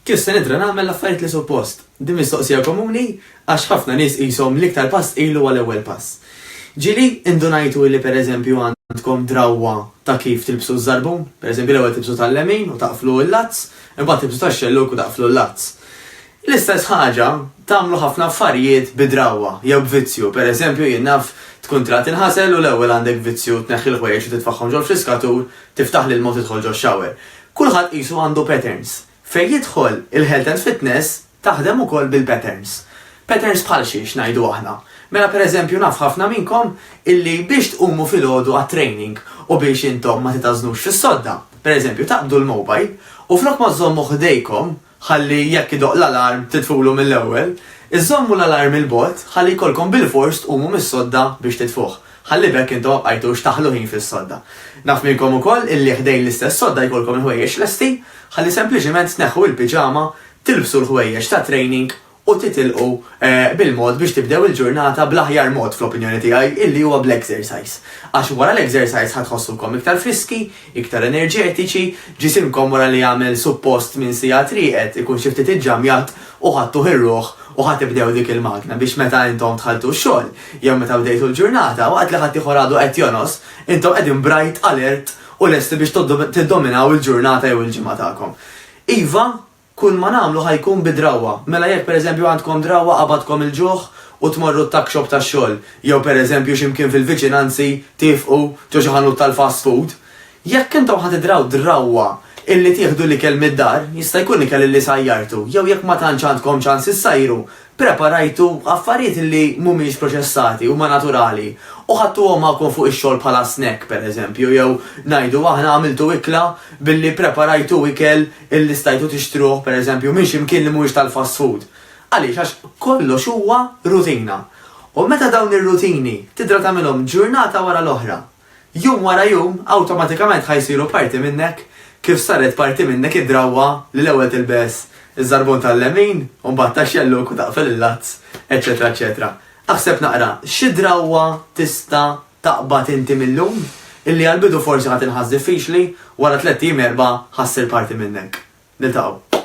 Kif se nidra nagħmel l-affarijiet li suppost? Din mistoqsija komuni għax ħafna nies qishom l-iktar pass ilu għal ewwel pass. Ġieli indunajtu li pereżempju għandkom drawwa ta' kif tilbsu żarbun, pereżempju l-ewwel tibsu tal-lemin u taqflu l-lazz, imbagħad tibsu tax-xelluk u taqflu l-lazz. L-istess ħaġa tagħmlu ħafna affarijiet bidrawwa jew b'vizzju, pereżempju jien naf tkun trid tinħasel u l-ewwel għandek vizzju tneħħi l-ħwejjeġ u titfaħħom ġol fl-iskatur, tiftaħ lil mod tidħol ġol shower. Kulħadd qisu għandu patterns. Fejn jidħol il-health and fitness taħdem ukoll bil-patterns. Patterns bħal xiex ngħidu aħna. Mela pereżempju naf ħafna minnkom illi biex tqumu filgħodu għat-training u biex intom ma titażnux fis-sodda. Pereżempju taqbdu l-mobile u flok ma żommu ħdejkom ħalli jekk idoq l-alarm titfulu mill-ewwel, iżommu l-alarm il-bot ħalli jkollkom bil-fors tqumu mis-sodda biex titfuh. Ħalli bekk intom bqajtux taħlu ħin fis-sodda. Naf minnkom ukoll illi ħdejn l-istess sodda jkollkom il-ħwejjeġ lesti ħalli sempliċement tneħħu l-piġama, tilbsu l-ħwejjeġ ta' training u titilqu bil-mod biex tibdew il-ġurnata bl-aħjar mod fl-opinjoni tiegħi illi huwa bl-exercise. Għax wara l-exercise ħadħossukom iktar friski, iktar enerġetiċi, ġisimkom wara li jagħmel suppost minn sija triqet ikun xi ftit iġġamjat u ħadtu ħirruħ u ħatibdew dik il-magna biex meta intom tħaltu x-xogħol jew meta bdejtu l-ġurnata waqt li ħadd ieħor għadu qed jonos, intom qegħdin bright alert u lesti biex tiddominaw il-ġurnata jew il-ġimgħa tagħkom. Iva, kull ma nagħmlu ħajkun bidrawwa. Mela jekk pereżempju għandkom drawwa qabadkom il-ġuħ u tmorru t-takxob tax-xogħol, jew pereżempju x'imkien fil-viċinanzi tifqu ġo xi ħanut tal-fast food, jekk intom ħatidraw drawwa illi tieħdu l-ikel mid-dar, jista' jkun ikel illi sajjartu, jew jekk ma tantx għandkom ċans issajru, preparajtu affarijiet illi mhumiex proċessati huma naturali u ħadtuhom magħkom fuq ix-xogħol bħala snack pereżempju, jew ngħidu aħna għamiltu ikla billi preparajtu ikel illi stajtu tixtruh pereżempju minn x'imkien li mhuwiex tal-fast food. Għaliex għax kollox huwa rutina. U meta dawn ir-rutini tidra tagħmilhom ġurnata wara l-oħra, jum wara jum awtomatikament ħajsiru parti minnek kif saret parti minnek id-drawwa li l-ewwel tilbes iż-żarbun tal-lemin u mbagħad tax-xelluk u taqfel il-lazz, eċetera, eċetera. Aħseb naqra xi drawwa tista' taqbad inti millum illi għall-bidu forsi ħadd inħass diffiċli wara 3 ieiem 4 ħassir parti minnek. Niltaqgħu.